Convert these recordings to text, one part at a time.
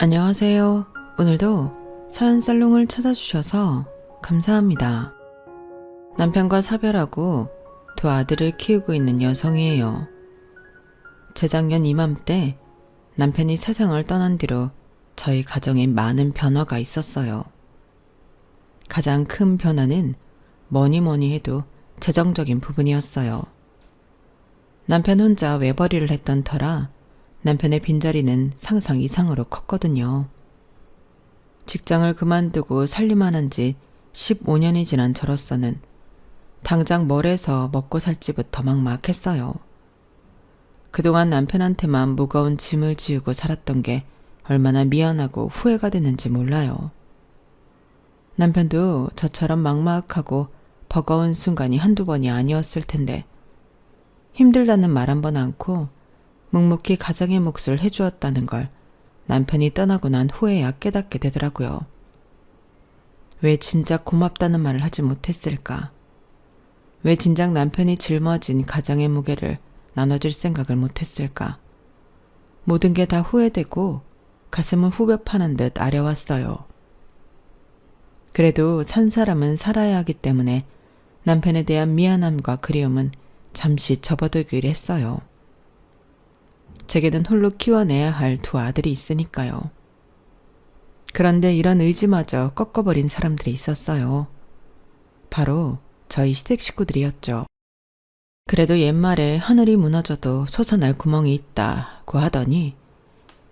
안녕하세요. 오늘도 사연살롱을 찾아주셔서 감사합니다. 남편과 사별하고 두 아들을 키우고 있는 여성이에요. 재작년 이맘때 남편이 세상을 떠난 뒤로 저희 가정에 많은 변화가 있었어요. 가장 큰 변화는 뭐니 해도 재정적인 부분이었어요. 남편 혼자 외벌이를 했던 터라 남편의 빈자리는 상상 이상으로 컸거든요. 직장을 그만두고 살림만 지 15년이 지난 저로서는 당장 뭘 해서 먹고 살지부터 막막했어요. 그동안 남편한테만 무거운 짐을 지우고 살았던 게 얼마나 미안하고 후회가 됐는지 몰라요. 남편도 저처럼 막막하고 버거운 순간이 한두 번이 아니었을 텐데 힘들다는 말 한 번 않고 묵묵히 가정의 몫을 해주었다는 걸 남편이 떠나고 난 후에야 깨닫게 되더라고요. 왜 진짜 고맙다는 말을 하지 못했을까? 왜 진작 남편이 짊어진 가정의 무게를 나눠줄 생각을 못했을까? 모든 게 다 후회되고 가슴을 후벼 파는 듯 아려왔어요. 그래도 산 사람은 살아야 하기 때문에 남편에 대한 미안함과 그리움은 잠시 접어두기로 했어요. 제게는 홀로 키워내야 할 두 아들이 있으니까요. 그런데 이런 의지마저 꺾어버린 사람들이 있었어요. 바로 저희 시댁 식구들이었죠. 그래도 옛말에 하늘이 무너져도 솟아날 구멍이 있다고 하더니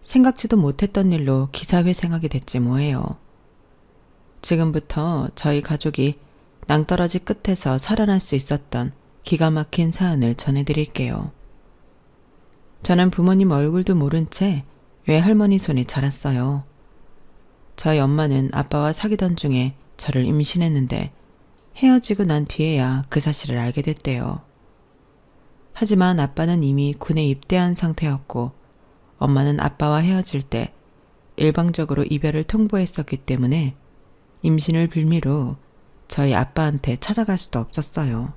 생각지도 못했던 일로 기사회생하게 됐지 뭐예요. 지금부터 저희 가족이 낭떠러지 끝에서 살아날 수 있었던 기가 막힌 사연을 전해드릴게요. 저는 부모님 얼굴도 모른 채 외할머니 손에 자랐어요. 저희 엄마는 아빠와 사귀던 중에 저를 임신했는데 헤어지고 난 뒤에야 그 사실을 알게 됐대요. 하지만 아빠는 이미 군에 입대한 상태였고 엄마는 아빠와 헤어질 때 일방적으로 이별을 통보했었기 때문에 임신을 빌미로 저희 아빠한테 찾아갈 수도 없었어요.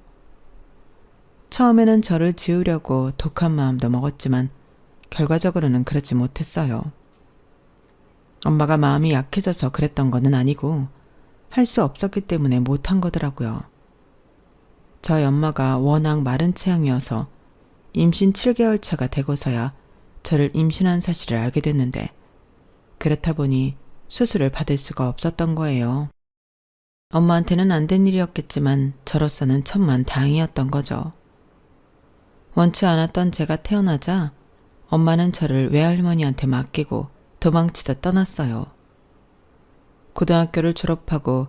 처음에는 저를 지우려고 독한 마음도 먹었지만 결과적으로는 그렇지 못했어요. 엄마가 마음이 약해져서 그랬던 거는 아니고 할 수 없었기 때문에 못한 거더라고요. 저희 엄마가 워낙 마른 체형이어서 임신 7개월 차가 되고서야 저를 임신한 사실을 알게 됐는데 그렇다 보니 수술을 받을 수가 없었던 거예요. 엄마한테는 안 된 일이었겠지만 저로서는 천만다행이었던 거죠. 원치 않았던 제가 태어나자 엄마는 저를 외할머니한테 맡기고 도망치다 떠났어요. 고등학교를 졸업하고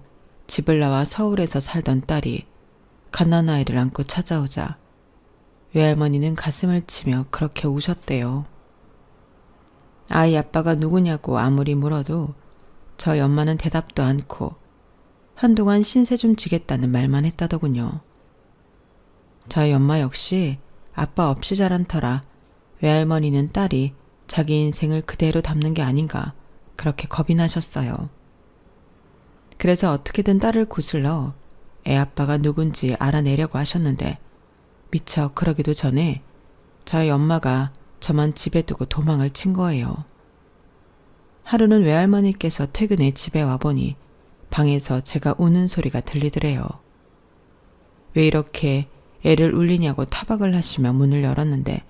집을 나와 서울에서 살던 딸이 갓난아이를 안고 찾아오자 외할머니는 가슴을 치며 그렇게 우셨대요. 아이 아빠가 누구냐고 아무리 물어도 저희 엄마는 대답도 않고 한동안 신세 좀 지겠다는 말만 했다더군요. 저희 엄마 역시 아빠 없이 자란 터라 외할머니는 딸이 자기 인생을 그대로 담는 게 아닌가 그렇게 겁이 나셨어요. 그래서 어떻게든 딸을 구슬러 애 아빠가 누군지 알아내려고 하셨는데 미처 그러기도 전에 저희 엄마가 저만 집에 두고 도망을 친 거예요. 하루는 외할머니께서 퇴근해 집에 와보니 방에서 제가 우는 소리가 들리더래요. 왜 이렇게 애를 울리냐고 타박을 하시며 문을 열었는데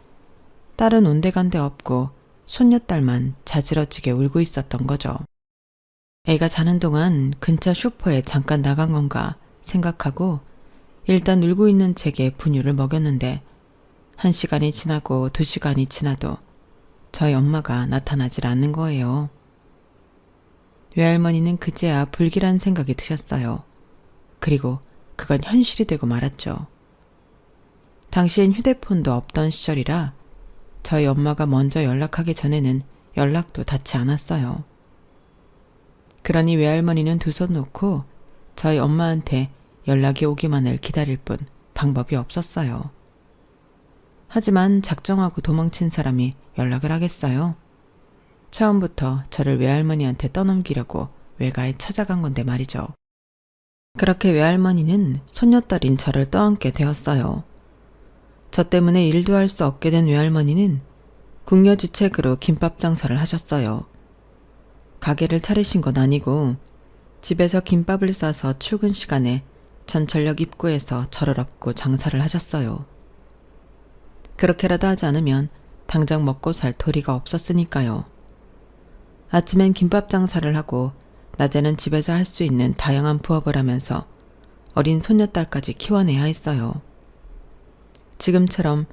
딸은 온데간데 없고 손녀딸만 자지러지게 울고 있었던 거죠. 애가 자는 동안 근처 슈퍼에 잠깐 나간 건가 생각하고 일단 울고 있는 책에 분유를 먹였는데 1시간이 지나고 2시간이 지나도 저희 엄마가 나타나질 않는 거예요. 외할머니는 그제야 불길한 생각이 드셨어요. 그리고 그건 현실이 되고 말았죠. 당시엔 휴대폰도 없던 시절이라 저희 엄마가 먼저 연락하기 전에는 연락도 닿지 않았어요. 그러니 외할머니는 두 손 놓고 저희 엄마한테 연락이 오기만을 기다릴 뿐 방법이 없었어요. 하지만 작정하고 도망친 사람이 연락을 하겠어요? 처음부터 저를 외할머니한테 떠넘기려고 외가에 찾아간 건데 말이죠. 그렇게 외할머니는 손녀딸인 저를 떠안게 되었어요. 저 때문에 일도 할 수 없게 된 외할머니는 궁여지책으로 김밥 장사를 하셨어요. 가게를 차리신 건 아니고 집에서 김밥을 싸서 출근 시간에 전철역 입구에서 저를 업고 장사를 하셨어요. 그렇게라도 하지 않으면 당장 먹고 살 도리가 없었으니까요. 아침엔 김밥 장사를 하고 낮에는 집에서 할 수 있는 다양한 부업을 하면서 어린 손녀딸까지 키워내야 했어요. 지금처럼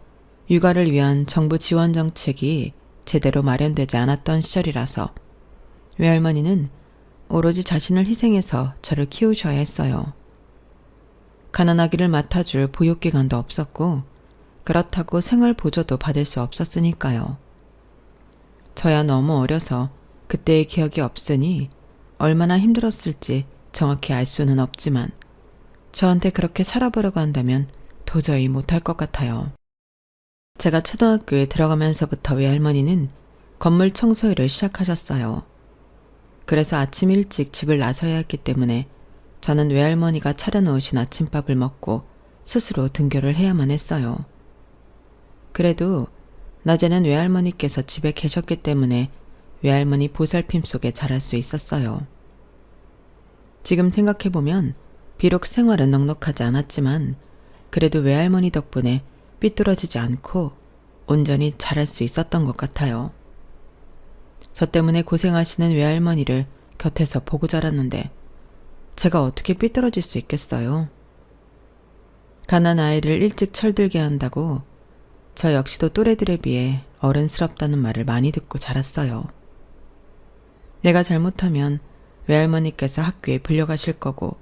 육아를 위한 정부 지원 정책이 제대로 마련되지 않았던 시절이라서 외할머니는 오로지 자신을 희생해서 저를 키우셔야 했어요. 가난아기를 맡아줄 보육기관도 없었고 그렇다고 생활 보조도 받을 수 없었으니까요. 저야 너무 어려서 그때의 기억이 없으니 얼마나 힘들었을지 정확히 알 수는 없지만 저한테 그렇게 살아보려고 한다면 도저히 못할 것 같아요. 제가 초등학교에 들어가면서부터 외할머니는 건물 청소일을 시작하셨어요. 그래서 아침 일찍 집을 나서야 했기 때문에 저는 외할머니가 차려놓으신 아침밥을 먹고 스스로 등교를 해야만 했어요. 그래도 낮에는 외할머니께서 집에 계셨기 때문에 외할머니 보살핌 속에 자랄 수 있었어요. 지금 생각해보면 비록 생활은 넉넉하지 않았지만 그래도 외할머니 덕분에 삐뚤어지지 않고 온전히 자랄 수 있었던 것 같아요. 저 때문에 고생하시는 외할머니를 곁에서 보고 자랐는데 제가 어떻게 삐뚤어질 수 있겠어요? 가난 아이를 일찍 철들게 한다고 저 역시도 또래들에 비해 어른스럽다는 말을 많이 듣고 자랐어요. 내가 잘못하면 외할머니께서 학교에 불려가실 거고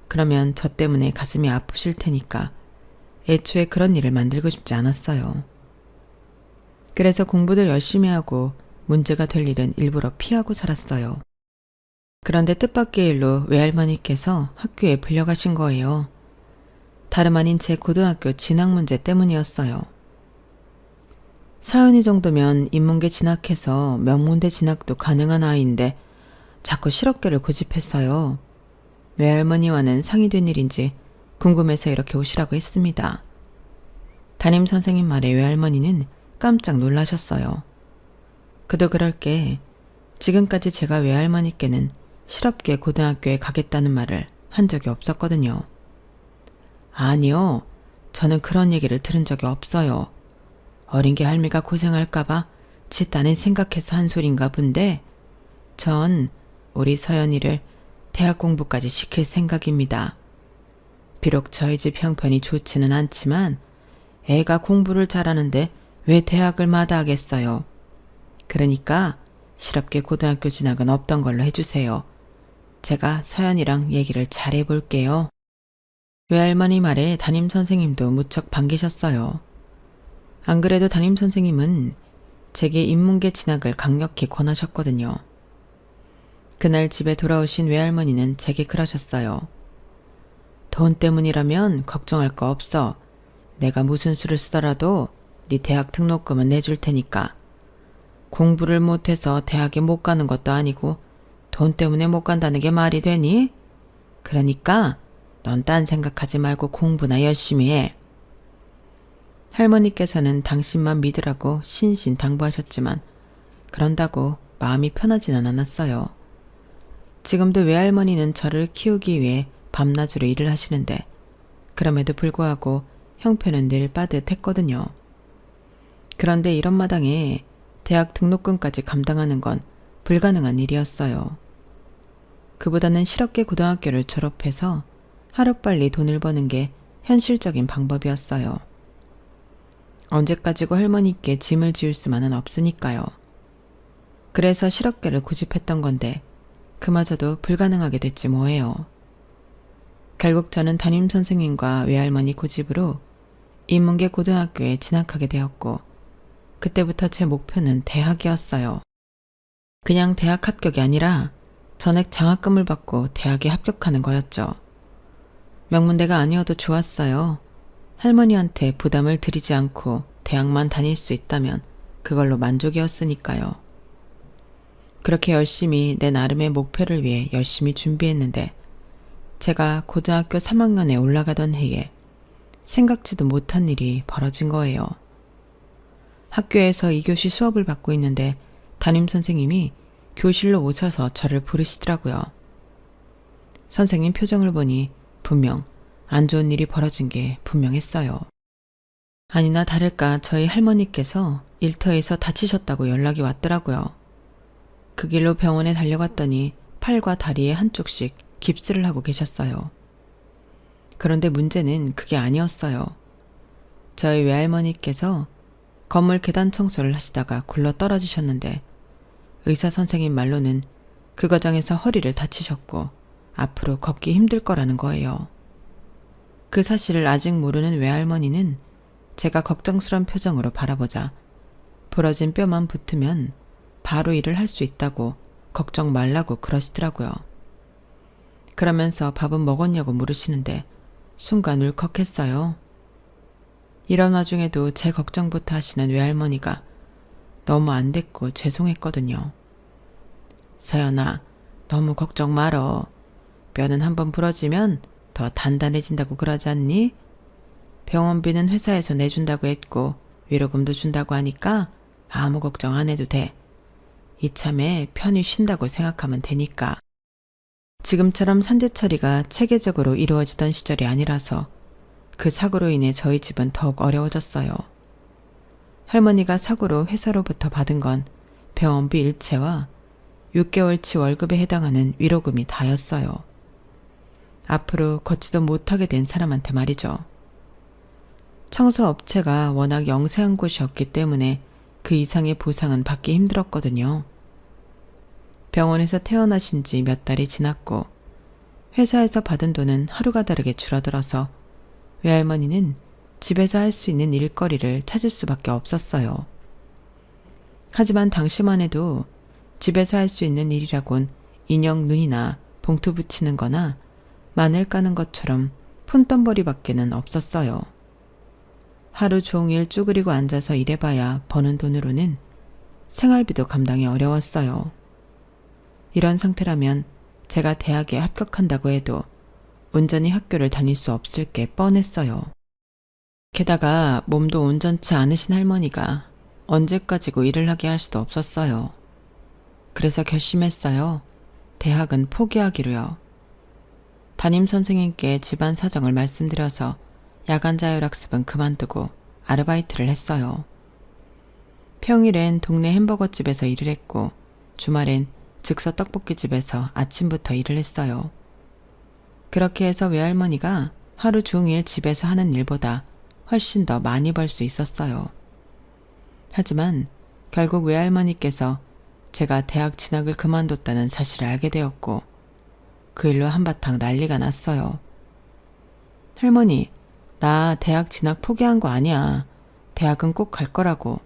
그러면 저 때문에 가슴이 아프실 테니까 애초에 그런 일을 만들고 싶지 않았어요. 그래서 공부를 열심히 하고 문제가 될 일은 일부러 피하고 살았어요. 그런데 뜻밖의 일로 외할머니께서 학교에 불려가신 거예요. 다름 아닌 제 고등학교 진학 문제 때문이었어요. 사연이 정도면 인문계 진학해서 명문대 진학도 가능한 아이인데 자꾸 실업계를 고집했어요. 외할머니와는 상의된 일인지 궁금해서 이렇게 오시라고 했습니다. 담임선생님 말에 외할머니는 깜짝 놀라셨어요. 그도 그럴 게 지금까지 제가 외할머니께는 실업계 고등학교에 가겠다는 말을 한 적이 없었거든요. 아니요, 저는 그런 얘기를 들은 적이 없어요. 어린 게 할미가 고생할까봐 지 딴엔 생각해서 한 소린가 본데 전 우리 서연이를 대학 공부까지 시킬 생각입니다. 비록 저희 집 형편이 좋지는 않지만 애가 공부를 잘하는데 왜 대학을 마다하겠어요. 그러니까 실업계 고등학교 진학은 없던 걸로 해주세요. 제가 서연이랑 얘기를 잘 해볼게요. 외할머니 말에 담임선생님도 무척 반기셨어요. 안 그래도 담임선생님은 제게 인문계 진학을 강력히 권하셨거든요. 그날 집에 돌아오신 외할머니는 제게 그러셨어요. 돈 때문이라면 걱정할 거 없어. 내가 무슨 수를 쓰더라도 네 대학 등록금은 내줄 테니까. 공부를 못해서 대학에 못 가는 것도 아니고 돈 때문에 못 간다는 게 말이 되니? 그러니까 넌 딴 생각하지 말고 공부나 열심히 해. 할머니께서는 당신만 믿으라고 신신당부하셨지만 그런다고 마음이 편하지는 않았어요. 지금도 외할머니는 저를 키우기 위해 밤낮으로 일을 하시는데 그럼에도 불구하고 형편은 늘 빠듯했거든요. 그런데 이런 마당에 대학 등록금까지 감당하는 건 불가능한 일이었어요. 그보다는 실업계 고등학교를 졸업해서 하루빨리 돈을 버는 게 현실적인 방법이었어요. 언제까지고 할머니께 짐을 지을 수만은 없으니까요. 그래서 실업계를 고집했던 건데 그마저도 불가능하게 됐지 뭐예요. 결국 저는 담임선생님과 외할머니 고집으로 인문계 고등학교에 진학하게 되었고 그때부터 제 목표는 대학이었어요. 그냥 대학 합격이 아니라 전액 장학금을 받고 대학에 합격하는 거였죠. 명문대가 아니어도 좋았어요. 할머니한테 부담을 드리지 않고 대학만 다닐 수 있다면 그걸로 만족이었으니까요. 그렇게 열심히 내 나름의 목표를 위해 열심히 준비했는데 제가 고등학교 3학년에 올라가던 해에 생각지도 못한 일이 벌어진 거예요. 학교에서 2교시 수업을 받고 있는데 담임선생님이 교실로 오셔서 저를 부르시더라고요. 선생님 표정을 보니 분명 안 좋은 일이 벌어진 게 분명했어요. 아니나 다를까 저희 할머니께서 일터에서 다치셨다고 연락이 왔더라고요. 그 길로 병원에 달려갔더니 팔과 다리에 한쪽씩 깁스를 하고 계셨어요. 그런데 문제는 그게 아니었어요. 저희 외할머니께서 건물 계단 청소를 하시다가 굴러 떨어지셨는데 의사 선생님 말로는 그 과정에서 허리를 다치셨고 앞으로 걷기 힘들 거라는 거예요. 그 사실을 아직 모르는 외할머니는 제가 걱정스런 표정으로 바라보자 부러진 뼈만 붙으면 바로 일을 할 수 있다고 걱정 말라고 그러시더라고요. 그러면서 밥은 먹었냐고 물으시는데 순간 울컥했어요. 이런 와중에도 제 걱정부터 하시는 외할머니가 너무 안 됐고 죄송했거든요. 서연아, 너무 걱정 말어. 뼈는 한번 부러지면 더 단단해진다고 그러지 않니? 병원비는 회사에서 내준다고 했고 위로금도 준다고 하니까 아무 걱정 안 해도 돼. 이참에 편히 쉰다고 생각하면 되니까. 지금처럼 산재 처리가 체계적으로 이루어지던 시절이 아니라서 그 사고로 인해 저희 집은 더욱 어려워졌어요. 할머니가 사고로 회사로부터 받은 건 병원비 일체와 6개월치 월급에 해당하는 위로금이 다였어요. 앞으로 걷지도 못하게 된 사람한테 말이죠. 청소업체가 워낙 영세한 곳이었기 때문에 그 이상의 보상은 받기 힘들었거든요. 병원에서 퇴원하신 지 몇 달이 지났고 회사에서 받은 돈은 하루가 다르게 줄어들어서 외할머니는 집에서 할 수 있는 일거리를 찾을 수밖에 없었어요. 하지만 당시만 해도 집에서 할 수 있는 일이라곤 인형 눈이나 봉투 붙이는 거나 마늘 까는 것처럼 푼돈벌이밖에는 없었어요. 하루 종일 쭈그리고 앉아서 일해봐야 버는 돈으로는 생활비도 감당이 어려웠어요. 이런 상태라면 제가 대학에 합격한다고 해도 온전히 학교를 다닐 수 없을 게 뻔했어요. 게다가 몸도 온전치 않으신 할머니가 언제까지고 일을 하게 할 수도 없었어요. 그래서 결심했어요. 대학은 포기하기로요. 담임 선생님께 집안 사정을 말씀드려서 야간 자율학습은 그만두고 아르바이트를 했어요. 평일엔 동네 햄버거집에서 일을 했고 주말엔 즉석 떡볶이집에서 아침부터 일을 했어요. 그렇게 해서 외할머니가 하루 종일 집에서 하는 일보다 훨씬 더 많이 벌 수 있었어요. 하지만 결국 외할머니께서 제가 대학 진학을 그만뒀다는 사실을 알게 되었고 그 일로 한바탕 난리가 났어요. 할머니, 나 대학 진학 포기한 거 아니야. 대학은 꼭 갈 거라고.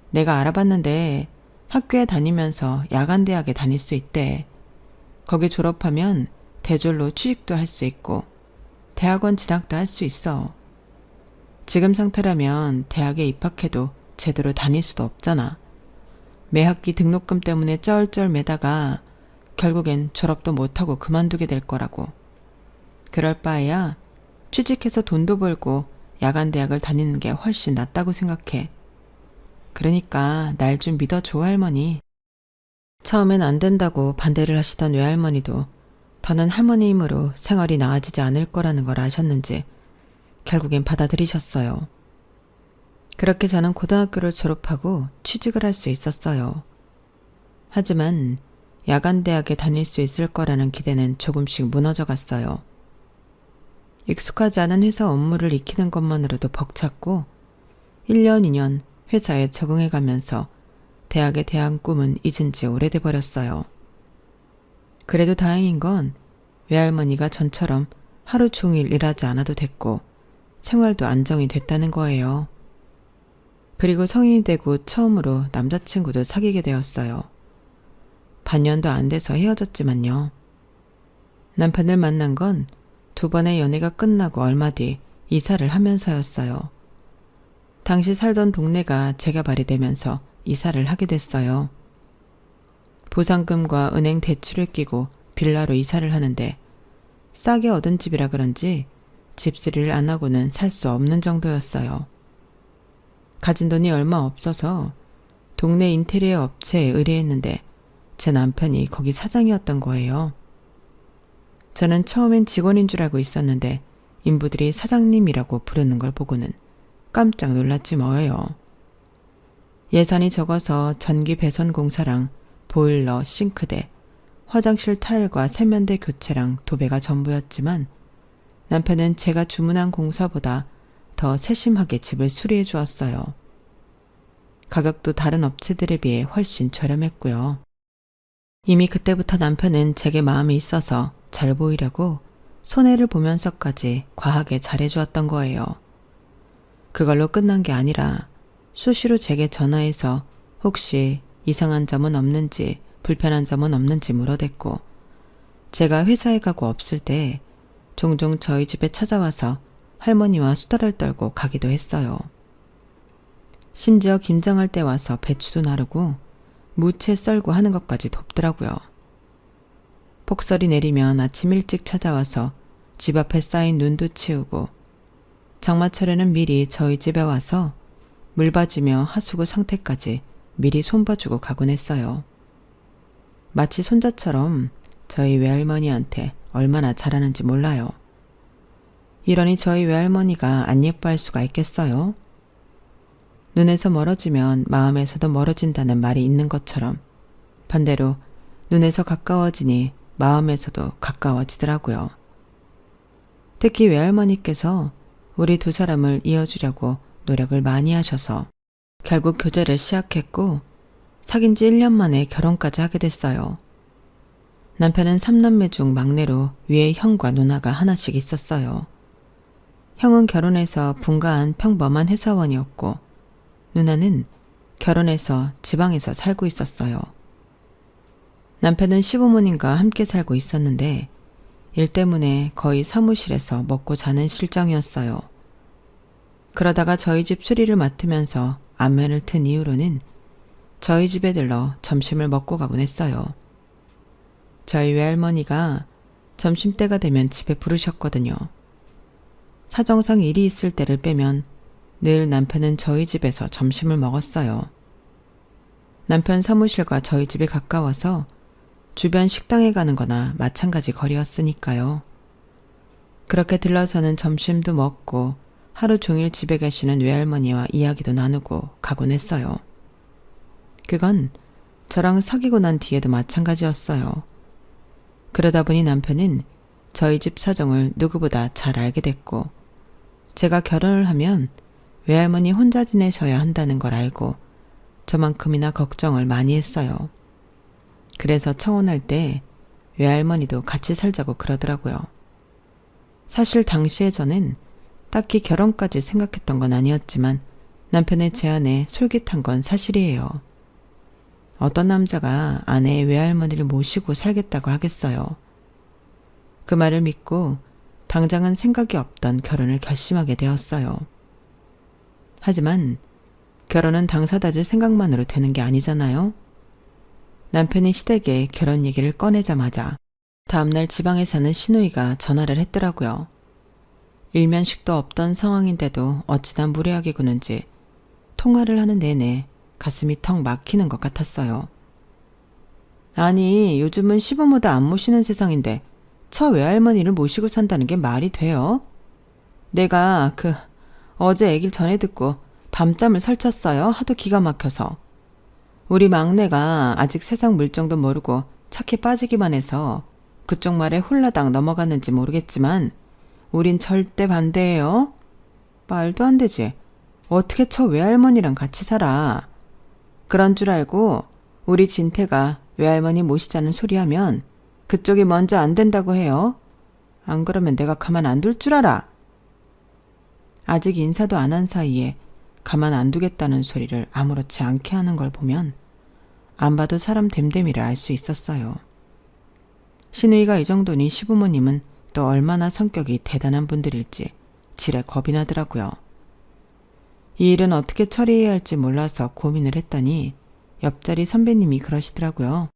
내가 알아봤는데 학교에 다니면서 야간 대학에 다닐 수 있대. 거기 졸업하면 대졸로 취직도 할 수 있고 대학원 진학도 할 수 있어. 지금 상태라면 대학에 입학해도 제대로 다닐 수도 없잖아. 매 학기 등록금 때문에 쩔쩔 매다가 결국엔 졸업도 못하고 그만두게 될 거라고. 그럴 바에야 취직해서 돈도 벌고 야간 대학을 다니는 게 훨씬 낫다고 생각해. 그러니까 날 좀 믿어줘, 할머니. 처음엔 안 된다고 반대를 하시던 외할머니도 더는 할머니 힘으로 생활이 나아지지 않을 거라는 걸 아셨는지 결국엔 받아들이셨어요. 그렇게 저는 고등학교를 졸업하고 취직을 할 수 있었어요. 하지만 야간 대학에 다닐 수 있을 거라는 기대는 조금씩 무너져 갔어요. 익숙하지 않은 회사 업무를 익히는 것만으로도 벅찼고 1년, 2년 회사에 적응해 가면서 대학에 대한 꿈은 잊은 지 오래돼 버렸어요. 그래도 다행인 건 외할머니가 전처럼 하루 종일 일하지 않아도 됐고 생활도 안정이 됐다는 거예요. 그리고 성인이 되고 처음으로 남자친구도 사귀게 되었어요. 반년도 안 돼서 헤어졌지만요. 남편을 만난 건 2번의 연애가 끝나고 얼마 뒤 이사를 하면서였어요. 당시 살던 동네가 재개발이 되면서 이사를 하게 됐어요. 보상금과 은행 대출을 끼고 빌라로 이사를 하는데 싸게 얻은 집이라 그런지 집수리를 안 하고는 살 수 없는 정도였어요. 가진 돈이 얼마 없어서 동네 인테리어 업체에 의뢰했는데 제 남편이 거기 사장이었던 거예요. 저는 처음엔 직원인 줄 알고 있었는데 인부들이 사장님이라고 부르는 걸 보고는 깜짝 놀랐지 뭐예요. 예산이 적어서 전기 배선 공사랑 보일러, 싱크대, 화장실 타일과 세면대 교체랑 도배가 전부였지만 남편은 제가 주문한 공사보다 더 세심하게 집을 수리해 주었어요. 가격도 다른 업체들에 비해 훨씬 저렴했고요. 이미 그때부터 남편은 제게 마음이 있어서 잘 보이려고 손해를 보면서까지 과하게 잘해주었던 거예요. 그걸로 끝난 게 아니라 수시로 제게 전화해서 혹시 이상한 점은 없는지 불편한 점은 없는지 물어댔고 제가 회사에 가고 없을 때 종종 저희 집에 찾아와서 할머니와 수다를 떨고 가기도 했어요. 심지어 김장할 때 와서 배추도 나르고 무채 썰고 하는 것까지 돕더라고요. 폭설이 내리면 아침 일찍 찾아와서 집 앞에 쌓인 눈도 치우고 장마철에는 미리 저희 집에 와서 물 받이며 하수구 상태까지 미리 손봐주고 가곤 했어요. 마치 손자처럼 저희 외할머니한테 얼마나 잘하는지 몰라요. 이러니 저희 외할머니가 안 예뻐할 수가 있겠어요? 눈에서 멀어지면 마음에서도 멀어진다는 말이 있는 것처럼 반대로 눈에서 가까워지니 마음에서도 가까워지더라고요. 특히 외할머니께서 우리 두 사람을 이어주려고 노력을 많이 하셔서 결국 교제를 시작했고 사귄 지 1년 만에 결혼까지 하게 됐어요. 남편은 3남매 중 막내로 위에 형과 누나가 하나씩 있었어요. 형은 결혼해서 분가한 평범한 회사원이었고 누나는 결혼해서 지방에서 살고 있었어요. 남편은 시부모님과 함께 살고 있었는데 일 때문에 거의 사무실에서 먹고 자는 실정이었어요. 그러다가 저희 집 수리를 맡으면서 안면을 튼 이후로는 저희 집에 들러 점심을 먹고 가곤 했어요. 저희 외할머니가 점심때가 되면 집에 부르셨거든요. 사정상 일이 있을 때를 빼면 늘 남편은 저희 집에서 점심을 먹었어요. 남편 사무실과 저희 집이 가까워서 주변 식당에 가는 거나 마찬가지 거리였으니까요. 그렇게 들러서는 점심도 먹고 하루 종일 집에 계시는 외할머니와 이야기도 나누고 가곤 했어요. 그건 저랑 사귀고 난 뒤에도 마찬가지였어요. 그러다 보니 남편은 저희 집 사정을 누구보다 잘 알게 됐고 제가 결혼을 하면 외할머니 혼자 지내셔야 한다는 걸 알고 저만큼이나 걱정을 많이 했어요. 그래서 청혼할 때 외할머니도 같이 살자고 그러더라고요. 사실 당시에 저는 딱히 결혼까지 생각했던 건 아니었지만 남편의 제안에 솔깃한 건 사실이에요. 어떤 남자가 아내의 외할머니를 모시고 살겠다고 하겠어요. 그 말을 믿고 당장은 생각이 없던 결혼을 결심하게 되었어요. 하지만 결혼은 당사자들 생각만으로 되는 게 아니잖아요. 남편이 시댁에 결혼 얘기를 꺼내자마자 다음날 지방에 사는 시누이가 전화를 했더라고요. 일면식도 없던 상황인데도 어찌나 무례하게 구는지 통화를 하는 내내 가슴이 턱 막히는 것 같았어요. 아니, 요즘은 시부모도 안 모시는 세상인데 처 외할머니를 모시고 산다는 게 말이 돼요? 내가 어제 얘기를 전해 듣고 밤잠을 설쳤어요. 하도 기가 막혀서. 우리 막내가 아직 세상 물정도 모르고 착해 빠지기만 해서 그쪽 말에 홀라당 넘어갔는지 모르겠지만 우린 절대 반대예요. 말도 안 되지. 어떻게 처 외할머니랑 같이 살아. 그런 줄 알고 우리 진태가 외할머니 모시자는 소리 하면 그쪽이 먼저 안 된다고 해요. 안 그러면 내가 가만 안 둘 줄 알아. 아직 인사도 안 한 사이에 가만 안 두겠다는 소리를 아무렇지 않게 하는 걸 보면 안 봐도 사람 됨됨이를 알 수 있었어요. 시누이가 이 정도니 시부모님은 또 얼마나 성격이 대단한 분들일지 지레 겁이 나더라고요. 이 일은 어떻게 처리해야 할지 몰라서 고민을 했더니 옆자리 선배님이 그러시더라고요.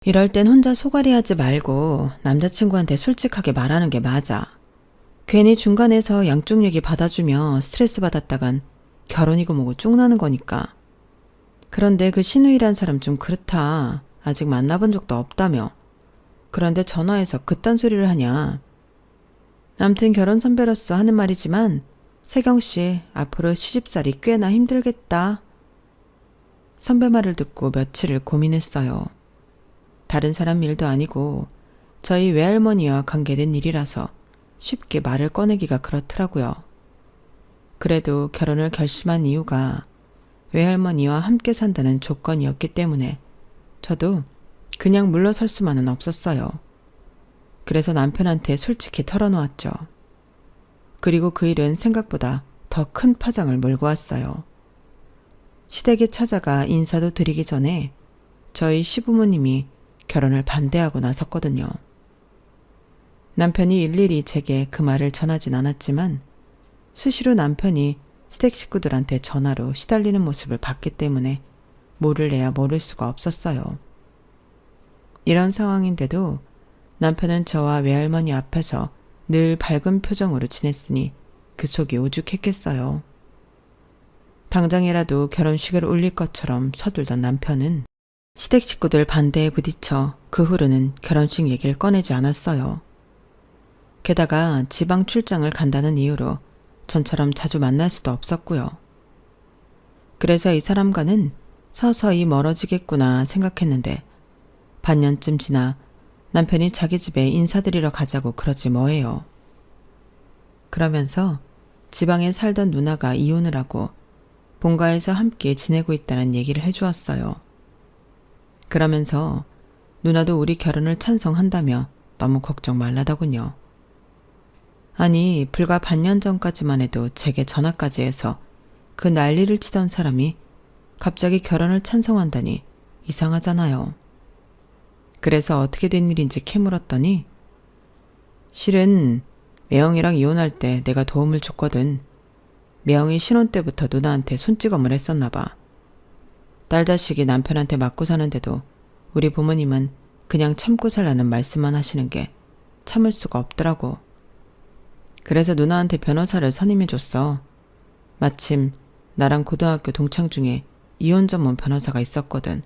이럴 땐 혼자 소갈이하지 말고 남자친구한테 솔직하게 말하는 게 맞아. 괜히 중간에서 양쪽 얘기 받아주며 스트레스 받았다간 결혼이고 뭐고 쭉 나는 거니까. 그런데 그 시누이란 사람 좀 그렇다. 아직 만나본 적도 없다며. 그런데 전화해서 그딴 소리를 하냐. 암튼 결혼 선배로서 하는 말이지만 세경씨 앞으로 시집살이 꽤나 힘들겠다. 선배 말을 듣고 며칠을 고민했어요. 다른 사람 일도 아니고 저희 외할머니와 관계된 일이라서 쉽게 말을 꺼내기가 그렇더라고요. 그래도 결혼을 결심한 이유가 외할머니와 함께 산다는 조건이었기 때문에 저도 그냥 물러설 수만은 없었어요. 그래서 남편한테 솔직히 털어놓았죠. 그리고 그 일은 생각보다 더 큰 파장을 몰고 왔어요. 시댁에 찾아가 인사도 드리기 전에 저희 시부모님이 결혼을 반대하고 나섰거든요. 남편이 일일이 제게 그 말을 전하진 않았지만 수시로 남편이 시댁 식구들한테 전화로 시달리는 모습을 봤기 때문에 모를래야 모를 수가 없었어요. 이런 상황인데도 남편은 저와 외할머니 앞에서 늘 밝은 표정으로 지냈으니 그 속이 오죽했겠어요. 당장이라도 결혼식을 올릴 것처럼 서둘던 남편은 시댁 식구들 반대에 부딪혀 그 후로는 결혼식 얘기를 꺼내지 않았어요. 게다가 지방 출장을 간다는 이유로 전처럼 자주 만날 수도 없었고요. 그래서 이 사람과는 서서히 멀어지겠구나 생각했는데 반년쯤 지나 남편이 자기 집에 인사드리러 가자고 그러지 뭐예요. 그러면서 지방에 살던 누나가 이혼을 하고 본가에서 함께 지내고 있다는 얘기를 해주었어요. 그러면서 누나도 우리 결혼을 찬성한다며 너무 걱정 말라더군요. 아니, 불과 반년 전까지만 해도 제게 전화까지 해서 그 난리를 치던 사람이 갑자기 결혼을 찬성한다니 이상하잖아요. 그래서 어떻게 된 일인지 캐물었더니 실은 매형이랑 이혼할 때 내가 도움을 줬거든. 매형이 신혼 때부터 누나한테 손찌검을 했었나 봐. 딸 자식이 남편한테 맞고 사는데도 우리 부모님은 그냥 참고 살라는 말씀만 하시는 게 참을 수가 없더라고. 그래서 누나한테 변호사를 선임해줬어. 마침 나랑 고등학교 동창 중에 이혼 전문 변호사가 있었거든.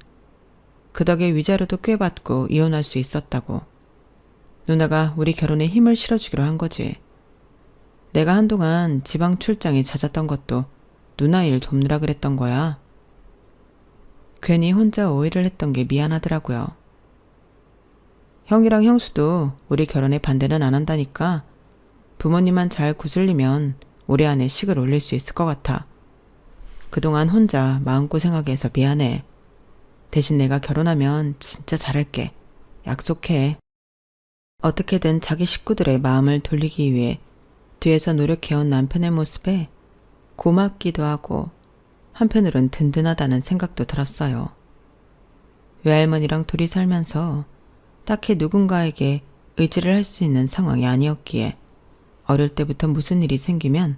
그 덕에 위자료도 꽤 받고 이혼할 수 있었다고. 누나가 우리 결혼에 힘을 실어주기로 한 거지. 내가 한동안 지방 출장이 잦았던 것도 누나 일 돕느라 그랬던 거야. 괜히 혼자 오해를 했던 게 미안하더라고요. 형이랑 형수도 우리 결혼에 반대는 안 한다니까 부모님만 잘 구슬리면 올해 안에 식을 올릴 수 있을 것 같아. 그동안 혼자 마음고생하게 해서 미안해. 대신 내가 결혼하면 진짜 잘할게. 약속해. 어떻게든 자기 식구들의 마음을 돌리기 위해 뒤에서 노력해온 남편의 모습에 고맙기도 하고 한편으론 든든하다는 생각도 들었어요. 외할머니랑 둘이 살면서 딱히 누군가에게 의지를 할 수 있는 상황이 아니었기에 어릴 때부터 무슨 일이 생기면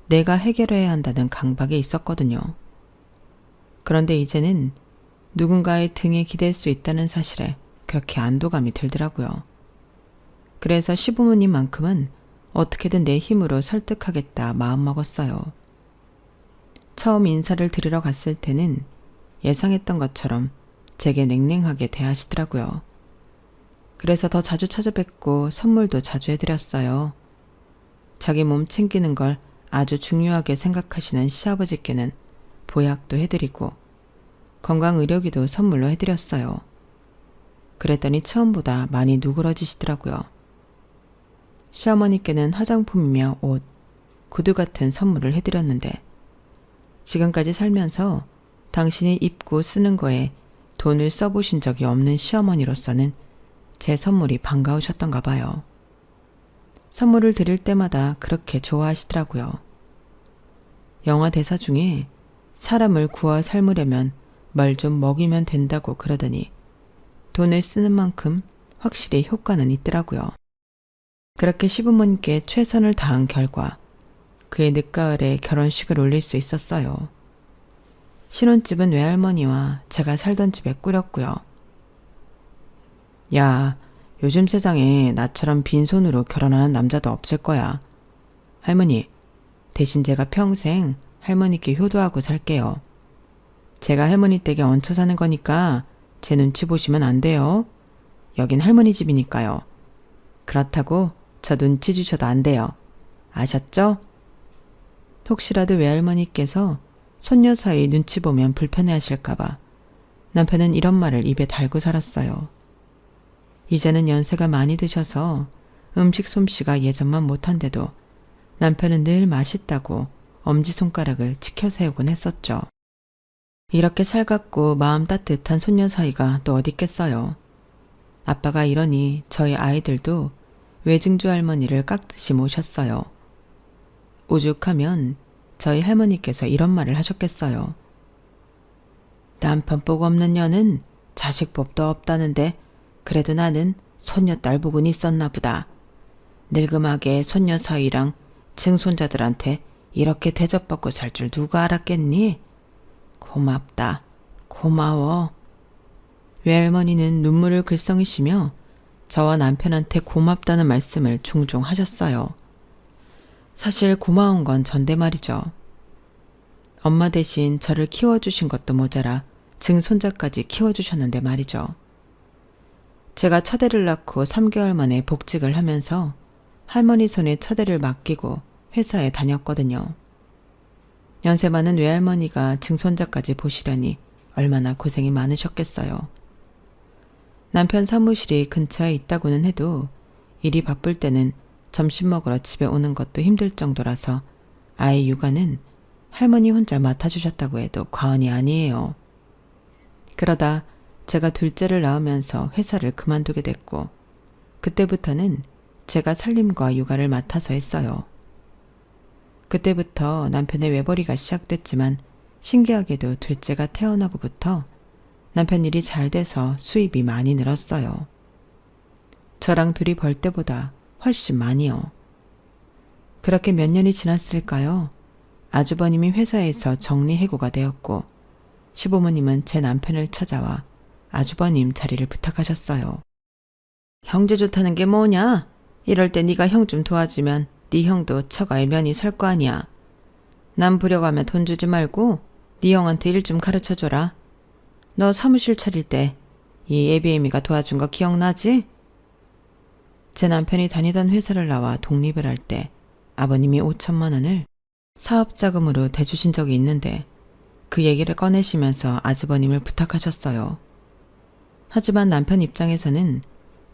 내가 해결해야 한다는 강박이 있었거든요. 그런데 이제는 누군가의 등에 기댈 수 있다는 사실에 그렇게 안도감이 들더라고요. 그래서 시부모님만큼은 어떻게든 내 힘으로 설득하겠다 마음먹었어요. 처음 인사를 드리러 갔을 때는 예상했던 것처럼 제게 냉랭하게 대하시더라고요. 그래서 더 자주 찾아뵙고 선물도 자주 해드렸어요. 자기 몸 챙기는 걸 아주 중요하게 생각하시는 시아버지께는 보약도 해드리고 건강의료기도 선물로 해드렸어요. 그랬더니 처음보다 많이 누그러지시더라고요. 시어머니께는 화장품이며 옷, 구두 같은 선물을 해드렸는데 지금까지 살면서 당신이 입고 쓰는 거에 돈을 써보신 적이 없는 시어머니로서는 제 선물이 반가우셨던가 봐요. 선물을 드릴 때마다 그렇게 좋아하시더라고요. 영화 대사 중에 사람을 구워 삶으려면 뭘 좀 먹이면 된다고 그러더니 돈을 쓰는 만큼 확실히 효과는 있더라고요. 그렇게 시부모님께 최선을 다한 결과 그의 늦가을에 결혼식을 올릴 수 있었어요. 신혼집은 외할머니와 제가 살던 집에 꾸렸고요. 야, 요즘 세상에 나처럼 빈손으로 결혼하는 남자도 없을 거야. 할머니, 대신 제가 평생 할머니께 효도하고 살게요. 제가 할머니 댁에 얹혀 사는 거니까 제 눈치 보시면 안 돼요. 여긴 할머니 집이니까요. 그렇다고 저 눈치 주셔도 안 돼요. 아셨죠? 혹시라도 외할머니께서 손녀 사이 눈치 보면 불편해하실까봐 남편은 이런 말을 입에 달고 살았어요. 이제는 연세가 많이 드셔서 음식 솜씨가 예전만 못한데도 남편은 늘 맛있다고 엄지손가락을 치켜 세우곤 했었죠. 이렇게 살갑고 마음 따뜻한 손녀 사이가 또 어디 있겠어요. 아빠가 이러니 저희 아이들도 외증조 할머니를 깍듯이 모셨어요. 오죽하면 저희 할머니께서 이런 말을 하셨겠어요. 남편 복 없는 년은 자식 복도 없다는데 그래도 나는 손녀딸 복은 있었나 보다. 늙음하게 손녀 사위랑 증손자들한테 이렇게 대접받고 살 줄 누가 알았겠니? 고맙다. 고마워. 외할머니는 눈물을 글썽이시며 저와 남편한테 고맙다는 말씀을 종종 하셨어요. 사실 고마운 건 전데 말이죠. 엄마 대신 저를 키워주신 것도 모자라 증손자까지 키워주셨는데 말이죠. 제가 첫애를 낳고 3개월 만에 복직을 하면서 할머니 손에 첫애를 맡기고 회사에 다녔거든요. 연세 많은 외할머니가 증손자까지 보시려니 얼마나 고생이 많으셨겠어요. 남편 사무실이 근처에 있다고는 해도 일이 바쁠 때는 점심 먹으러 집에 오는 것도 힘들 정도라서 아이 육아는 할머니 혼자 맡아주셨다고 해도 과언이 아니에요. 그러다 제가 둘째를 낳으면서 회사를 그만두게 됐고 그때부터는 제가 살림과 육아를 맡아서 했어요. 그때부터 남편의 외벌이가 시작됐지만 신기하게도 둘째가 태어나고부터 남편 일이 잘 돼서 수입이 많이 늘었어요. 저랑 둘이 벌 때보다 훨씬 많이요. 그렇게 몇 년이 지났을까요? 아주버님이 회사에서 정리해고가 되었고 시부모님은 제 남편을 찾아와 아주버님 자리를 부탁하셨어요. 형제 좋다는 게 뭐냐? 이럴 때 네가 형 좀 도와주면 네 형도 처가에 면이 설 거 아니야. 남 부려가며 돈 주지 말고 네 형한테 일 좀 가르쳐줘라. 너 사무실 차릴 때 이 예비애미가 도와준 거 기억나지? 제 남편이 다니던 회사를 나와 독립을 할 때 아버님이 5천만 원을 사업자금으로 대주신 적이 있는데 그 얘기를 꺼내시면서 아주버님을 부탁하셨어요. 하지만 남편 입장에서는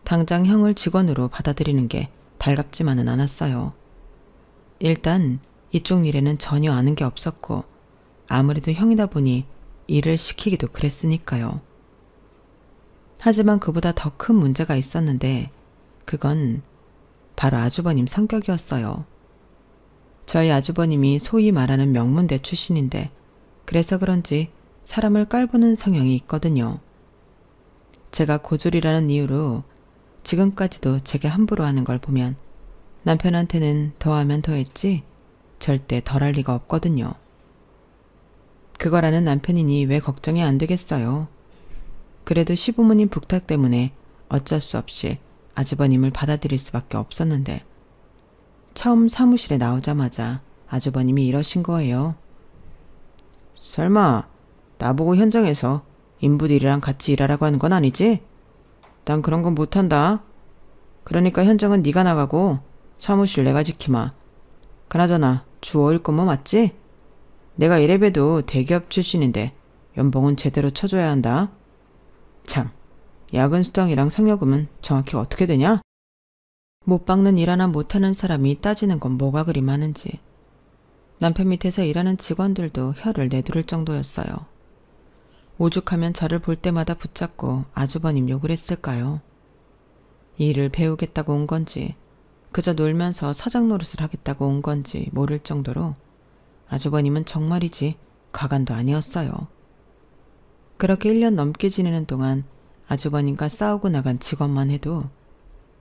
당장 형을 직원으로 받아들이는 게 달갑지만은 않았어요. 일단 이쪽 일에는 전혀 아는 게 없었고 아무래도 형이다 보니 일을 시키기도 그랬으니까요. 하지만 그보다 더 큰 문제가 있었는데 그건 바로 아주버님 성격이었어요. 저희 아주버님이 소위 말하는 명문대 출신인데 그래서 그런지 사람을 깔보는 성향이 있거든요. 제가 고졸이라는 이유로 지금까지도 제게 함부로 하는 걸 보면 남편한테는 더하면 더했지 절대 덜할 리가 없거든요. 그걸 아는 남편이니 왜 걱정이 안 되겠어요. 그래도 시부모님 부탁 때문에 어쩔 수 없이 아주버님을 받아들일 수밖에 없었는데 처음 사무실에 나오자마자 아주버님이 이러신 거예요. 설마 나보고 현장에서 인부들이랑 같이 일하라고 하는 건 아니지? 난 그런 건 못한다. 그러니까 현장은 네가 나가고 사무실 내가 지키마. 그나저나 주 5일 근무 맞지? 내가 이래봬도 대기업 출신인데 연봉은 제대로 쳐줘야 한다. 참, 야근 수당이랑 상여금은 정확히 어떻게 되냐? 못 박는 일 하나 못하는 사람이 따지는 건 뭐가 그리 많은지. 남편 밑에서 일하는 직원들도 혀를 내두를 정도였어요. 오죽하면 저를 볼 때마다 붙잡고 아주버님 욕을 했을까요? 일을 배우겠다고 온 건지 그저 놀면서 사장 노릇을 하겠다고 온 건지 모를 정도로 아주버님은 정말이지 가관도 아니었어요. 그렇게 1년 넘게 지내는 동안 아주버님과 싸우고 나간 직원만 해도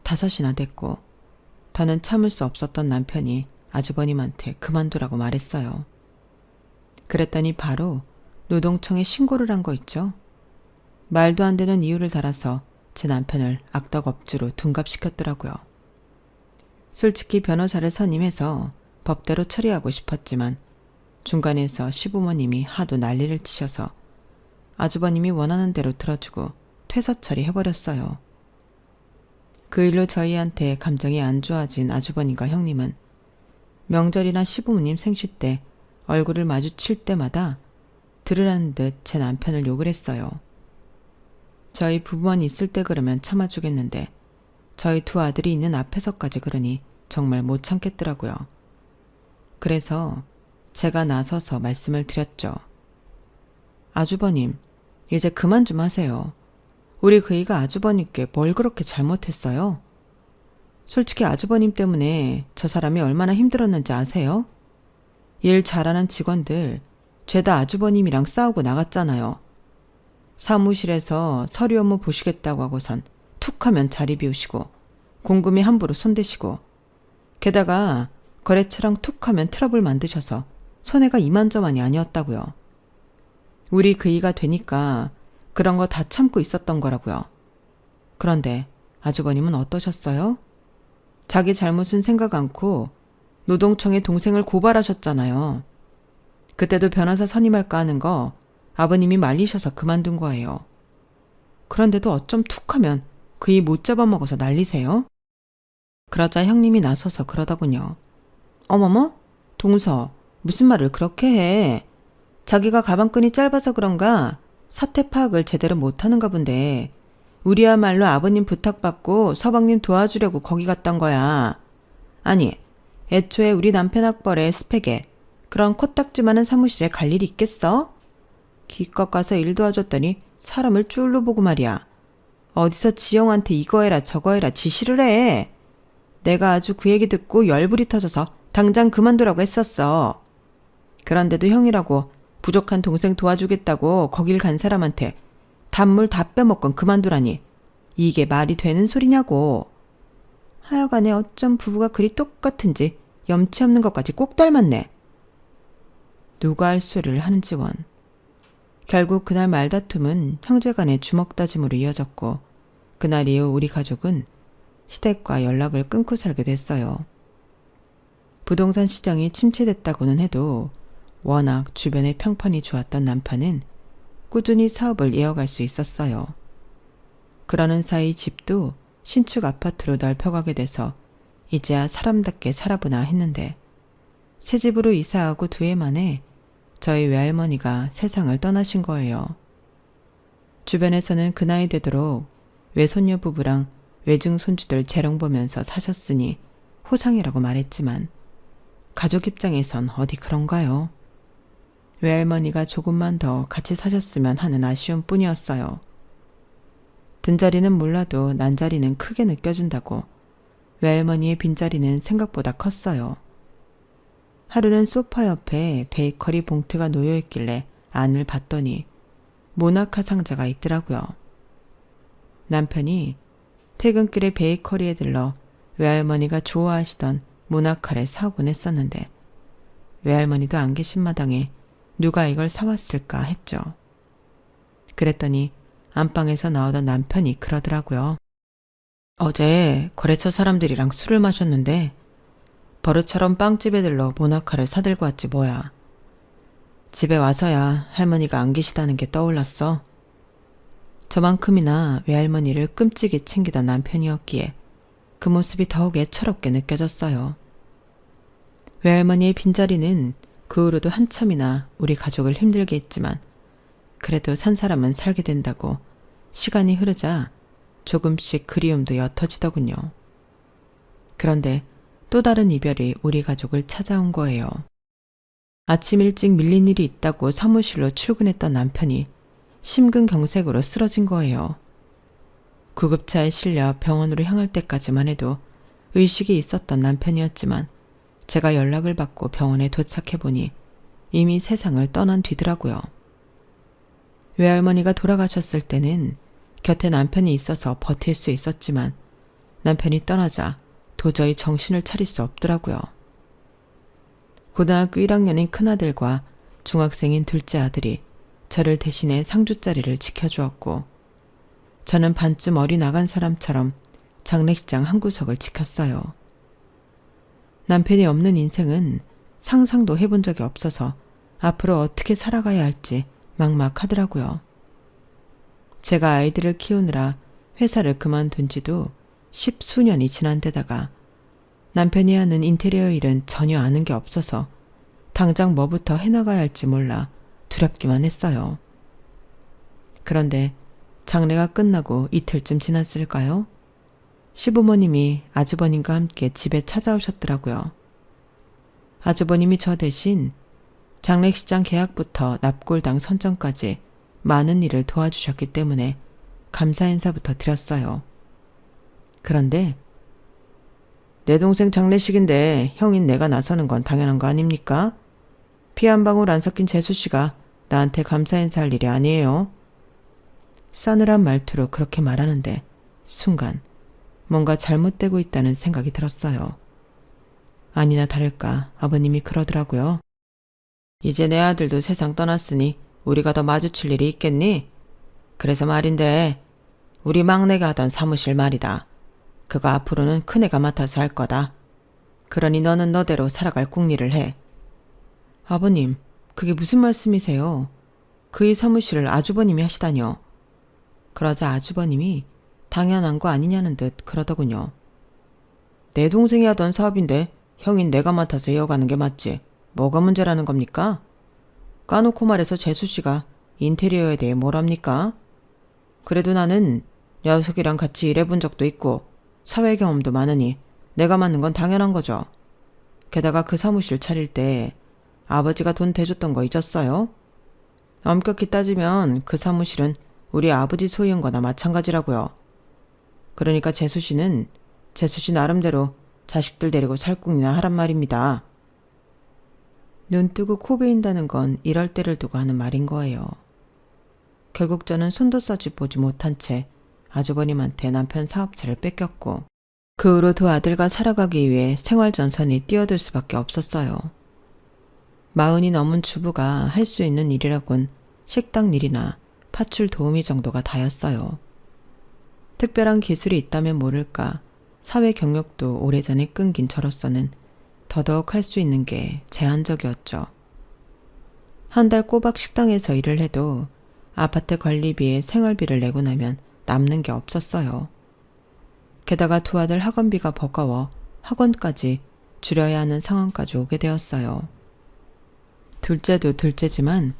5이나 됐고 더는 참을 수 없었던 남편이 아주버님한테 그만두라고 말했어요. 그랬더니 바로 노동청에 신고를 한 거 있죠. 말도 안 되는 이유를 달아서 제 남편을 악덕업주로 둔갑시켰더라고요. 솔직히 변호사를 선임해서 법대로 처리하고 싶었지만 중간에서 시부모님이 하도 난리를 치셔서 아주버님이 원하는 대로 들어주고 퇴사 처리해버렸어요. 그 일로 저희한테 감정이 안 좋아진 아주버님과 형님은 명절이나 시부모님 생시 때 얼굴을 마주칠 때마다 들으라는 듯 제 남편을 욕을 했어요. 저희 부부만 있을 때 그러면 참아주겠는데 저희 두 아들이 있는 앞에서까지 그러니 정말 못 참겠더라고요. 그래서 제가 나서서 말씀을 드렸죠. 아주버님, 이제 그만 좀 하세요. 우리 그이가 아주버님께 뭘 그렇게 잘못했어요? 솔직히 아주버님 때문에 저 사람이 얼마나 힘들었는지 아세요? 일 잘하는 직원들 죄다 아주버님이랑 싸우고 나갔잖아요. 사무실에서 서류 업무 보시겠다고 하고선 툭하면 자리 비우시고 공금이 함부로 손대시고 게다가 거래처랑 툭하면 트러블 만드셔서 손해가 이만저만이 아니었다고요. 우리 그이가 되니까 그런 거 다 참고 있었던 거라고요. 그런데 아주버님은 어떠셨어요? 자기 잘못은 생각 않고 노동청에 동생을 고발하셨잖아요. 그때도 변호사 선임할까 하는 거 아버님이 말리셔서 그만둔 거예요. 그런데도 어쩜 툭하면 그이 못 잡아먹어서 난리세요? 그러자 형님이 나서서 그러더군요. 어머머? 동서, 무슨 말을 그렇게 해? 자기가 가방끈이 짧아서 그런가 사태 파악을 제대로 못하는가 본데 우리야말로 아버님 부탁받고 서방님 도와주려고 거기 갔던 거야. 아니, 애초에 우리 남편 학벌에 스펙에 그런 코딱지만한 사무실에 갈 일이 있겠어? 기껏 가서 일 도와줬더니 사람을 쫄로 보고 말이야. 어디서 지영한테 이거 해라 저거 해라 지시를 해. 내가 아주 그 얘기 듣고 열불이 터져서 당장 그만두라고 했었어. 그런데도 형이라고 부족한 동생 도와주겠다고 거길 간 사람한테 단물 다 빼먹곤 그만두라니 이게 말이 되는 소리냐고. 하여간에 어쩜 부부가 그리 똑같은지 염치 없는 것까지 꼭 닮았네. 누가 할 소리를 하는지 원. 결국 그날 말다툼은 형제간의 주먹다짐으로 이어졌고 그날 이후 우리 가족은 시댁과 연락을 끊고 살게 됐어요. 부동산 시장이 침체됐다고는 해도 워낙 주변의 평판이 좋았던 남편은 꾸준히 사업을 이어갈 수 있었어요. 그러는 사이 집도 신축 아파트로 넓혀가게 돼서 이제야 사람답게 살아보나 했는데 새 집으로 이사하고 2해 만에 저희 외할머니가 세상을 떠나신 거예요. 주변에서는 그 나이 되도록 외손녀 부부랑 외증 손주들 재롱 보면서 사셨으니 호상이라고 말했지만 가족 입장에선 어디 그런가요? 외할머니가 조금만 더 같이 사셨으면 하는 아쉬움 뿐이었어요. 든자리는 몰라도 난자리는 크게 느껴진다고 외할머니의 빈자리는 생각보다 컸어요. 하루는 소파 옆에 베이커리 봉투가 놓여있길래 안을 봤더니 모나카 상자가 있더라고요. 남편이 퇴근길에 베이커리에 들러 외할머니가 좋아하시던 모나카를 사오곤 했었는데 외할머니도 안 계신 마당에 누가 이걸 사왔을까 했죠. 그랬더니 안방에서 나오던 남편이 그러더라고요. 어제 거래처 사람들이랑 술을 마셨는데 버릇처럼 빵집에 들러 모나카를 사들고 왔지 뭐야. 집에 와서야 할머니가 안 계시다는 게 떠올랐어. 저만큼이나 외할머니를 끔찍이 챙기던 남편이었기에 그 모습이 더욱 애처롭게 느껴졌어요. 외할머니의 빈자리는 그 후로도 한참이나 우리 가족을 힘들게 했지만 그래도 산 사람은 살게 된다고 시간이 흐르자 조금씩 그리움도 옅어지더군요. 그런데 또 다른 이별이 우리 가족을 찾아온 거예요. 아침 일찍 밀린 일이 있다고 사무실로 출근했던 남편이 심근경색으로 쓰러진 거예요. 구급차에 실려 병원으로 향할 때까지만 해도 의식이 있었던 남편이었지만 제가 연락을 받고 병원에 도착해보니 이미 세상을 떠난 뒤더라고요. 외할머니가 돌아가셨을 때는 곁에 남편이 있어서 버틸 수 있었지만 남편이 떠나자 도저히 정신을 차릴 수 없더라고요. 고등학교 1학년인 큰아들과 중학생인 둘째 아들이 저를 대신해 상주자리를 지켜주었고 저는 반쯤 어리 나간 사람처럼 장례식장 한 구석을 지켰어요. 남편이 없는 인생은 상상도 해본 적이 없어서 앞으로 어떻게 살아가야 할지 막막하더라고요. 제가 아이들을 키우느라 회사를 그만둔 지도 10수년이 지난 데다가 남편이 하는 인테리어 일은 전혀 아는 게 없어서 당장 뭐부터 해나가야 할지 몰라 두렵기만 했어요. 그런데 장례가 끝나고 이틀쯤 지났을까요? 시부모님이 아주버님과 함께 집에 찾아오셨더라고요. 아주버님이 저 대신 장례식장 계약부터 납골당 선정까지 많은 일을 도와주셨기 때문에 감사 인사부터 드렸어요. 그런데 내 동생 장례식인데 형인 내가 나서는 건 당연한 거 아닙니까? 피 한 방울 안 섞인 재수씨가 나한테 감사 인사할 일이 아니에요. 싸늘한 말투로 그렇게 말하는데 순간 뭔가 잘못되고 있다는 생각이 들었어요. 아니나 다를까 아버님이 그러더라고요. 이제 내 아들도 세상 떠났으니 우리가 더 마주칠 일이 있겠니? 그래서 말인데 우리 막내가 하던 사무실 말이다. 그거 앞으로는 큰애가 맡아서 할 거다. 그러니 너는 너대로 살아갈 궁리를 해. 아버님, 그게 무슨 말씀이세요? 그의 사무실을 아주버님이 하시다뇨. 그러자 아주버님이 당연한 거 아니냐는 듯 그러더군요. 내 동생이 하던 사업인데 형인 내가 맡아서 이어가는 게 맞지. 뭐가 문제라는 겁니까? 까놓고 말해서 재수씨가 인테리어에 대해 뭘 합니까? 그래도 나는 녀석이랑 같이 일해본 적도 있고 사회 경험도 많으니 내가 맡는 건 당연한 거죠. 게다가 그 사무실 차릴 때 아버지가 돈 대줬던 거 잊었어요? 엄격히 따지면 그 사무실은 우리 아버지 소유인 거나 마찬가지라고요. 그러니까 재수씨는 재수씨 나름대로 자식들 데리고 살궁이나 하란 말입니다. 눈 뜨고 코 베인다는 건 이럴 때를 두고 하는 말인 거예요. 결국 저는 손도 써지 보지 못한 채 아주버님한테 남편 사업체를 뺏겼고 그 후로 두 아들과 살아가기 위해 생활전선이 뛰어들 수밖에 없었어요. 40이 넘은 주부가 할 수 있는 일이라곤 식당 일이나 파출 도우미 정도가 다였어요. 특별한 기술이 있다면 모를까 사회 경력도 오래전에 끊긴 저로서는 더더욱 할 수 있는 게 제한적이었죠. 한 달 꼬박 식당에서 일을 해도 아파트 관리비에 생활비를 내고 나면 남는 게 없었어요. 게다가 두 아들 학원비가 버거워 학원까지 줄여야 하는 상황까지 오게 되었어요. 둘째도 둘째지만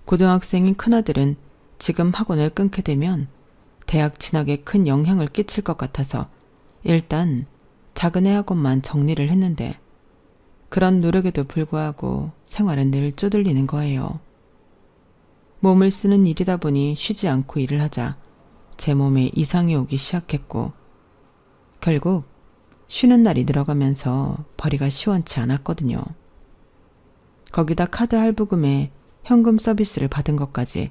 고등학생인 큰아들은 지금 학원을 끊게 되면 대학 진학에 큰 영향을 끼칠 것 같아서 일단 작은 애 학원만 정리를 했는데 그런 노력에도 불구하고 생활은 늘 쪼들리는 거예요. 몸을 쓰는 일이다 보니 쉬지 않고 일을 하자 제 몸에 이상이 오기 시작했고 결국 쉬는 날이 늘어가면서 벌이가 시원치 않았거든요. 거기다 카드 할부금에 현금 서비스를 받은 것까지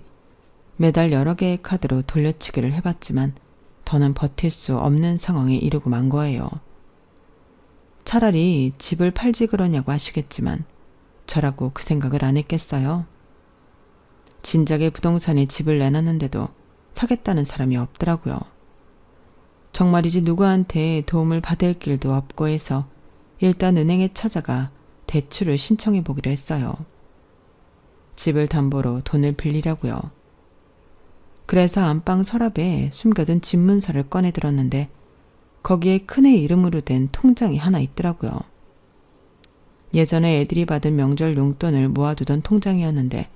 매달 여러 개의 카드로 돌려치기를 해봤지만 더는 버틸 수 없는 상황에 이르고 만 거예요. 차라리 집을 팔지 그러냐고 하시겠지만 저라고 그 생각을 안 했겠어요. 진작에 부동산에 집을 내놨는데도 사겠다는 사람이 없더라고요. 정말이지 누구한테 도움을 받을 길도 없고 해서 일단 은행에 찾아가 대출을 신청해 보기로 했어요. 집을 담보로 돈을 빌리려고요. 그래서 안방 서랍에 숨겨둔 집 문서를 꺼내 들었는데 거기에 큰애 이름으로 된 통장이 하나 있더라고요. 예전에 애들이 받은 명절 용돈을 모아두던 통장이었는데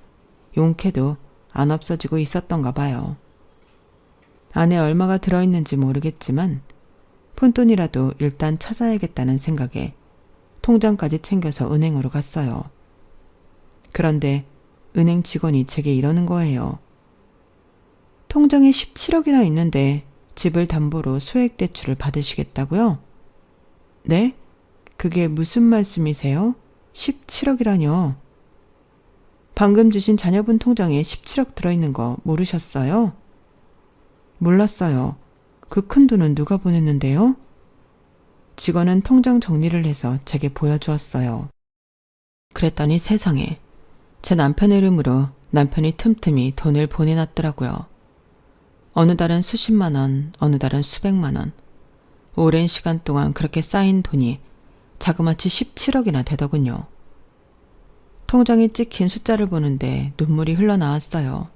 용케도 안 없어지고 있었던가 봐요. 안에 얼마가 들어있는지 모르겠지만 푼돈이라도 일단 찾아야겠다는 생각에 통장까지 챙겨서 은행으로 갔어요. 그런데 은행 직원이 제게 이러는 거예요. 통장에 17억이나 있는데 집을 담보로 소액대출을 받으시겠다고요? 네? 그게 무슨 말씀이세요? 17억이라뇨? 방금 주신 자녀분 통장에 17억 들어있는 거 모르셨어요? 몰랐어요. 그 큰 돈은 누가 보냈는데요? 직원은 통장 정리를 해서 제게 보여주었어요. 그랬더니 세상에 제 남편 이름으로 남편이 틈틈이 돈을 보내놨더라고요. 어느 달은 수십만 원, 어느 달은 수백만 원. 오랜 시간 동안 그렇게 쌓인 돈이 자그마치 17억이나 되더군요. 통장에 찍힌 숫자를 보는데 눈물이 흘러나왔어요.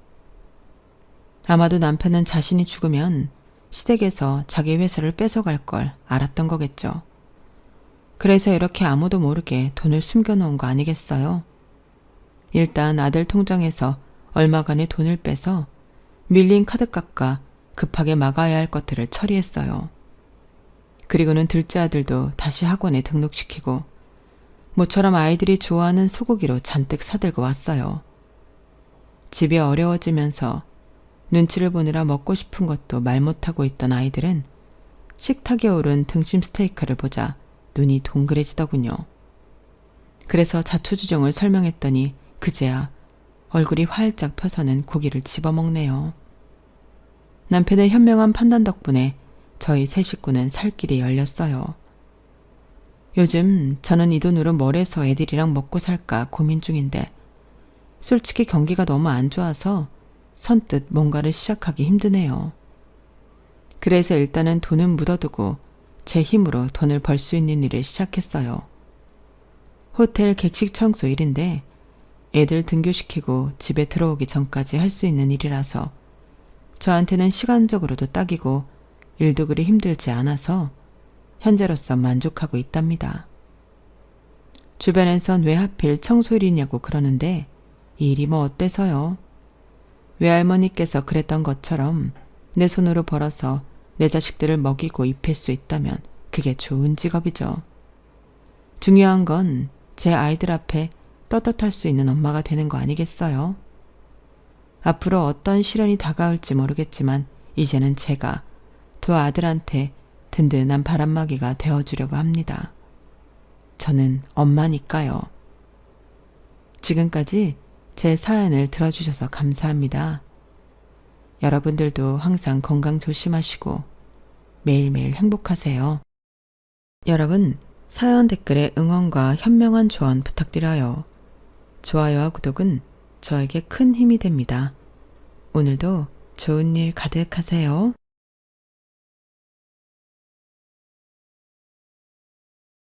아마도 남편은 자신이 죽으면 시댁에서 자기 회사를 뺏어갈 걸 알았던 거겠죠. 그래서 이렇게 아무도 모르게 돈을 숨겨놓은 거 아니겠어요? 일단 아들 통장에서 얼마간의 돈을 빼서 밀린 카드값과 급하게 막아야 할 것들을 처리했어요. 그리고는 둘째 아들도 다시 학원에 등록시키고 모처럼 아이들이 좋아하는 소고기로 잔뜩 사들고 왔어요. 집이 어려워지면서 눈치를 보느라 먹고 싶은 것도 말 못하고 있던 아이들은 식탁에 오른 등심 스테이크를 보자 눈이 동그래지더군요. 그래서 자초지종을 설명했더니 그제야 얼굴이 활짝 펴서는 고기를 집어먹네요. 남편의 현명한 판단 덕분에 저희 세 식구는 살 길이 열렸어요. 요즘 저는 이 돈으로 뭘 해서 애들이랑 먹고 살까 고민 중인데 솔직히 경기가 너무 안 좋아서 선뜻 뭔가를 시작하기 힘드네요. 그래서 일단은 돈은 묻어두고 제 힘으로 돈을 벌 수 있는 일을 시작했어요. 호텔 객식 청소 일인데 애들 등교시키고 집에 들어오기 전까지 할 수 있는 일이라서 저한테는 시간적으로도 딱이고 일도 그리 힘들지 않아서 현재로서 만족하고 있답니다. 주변에선 왜 하필 청소일이냐고 그러는데 이 일이 뭐 어때서요? 외할머니께서 그랬던 것처럼 내 손으로 벌어서 내 자식들을 먹이고 입힐 수 있다면 그게 좋은 직업이죠. 중요한 건 제 아이들 앞에 떳떳할 수 있는 엄마가 되는 거 아니겠어요? 앞으로 어떤 시련이 다가올지 모르겠지만 이제는 제가 두 아들한테 든든한 바람막이가 되어주려고 합니다. 저는 엄마니까요. 지금까지 제 사연을 들어주셔서 감사합니다. 여러분들도 항상 건강 조심하시고 매일매일 행복하세요. 여러분, 사연 댓글에 응원과 현명한 조언 부탁드려요. 좋아요와 구독은 저에게 큰 힘이 됩니다. 오늘도 좋은 일 가득하세요.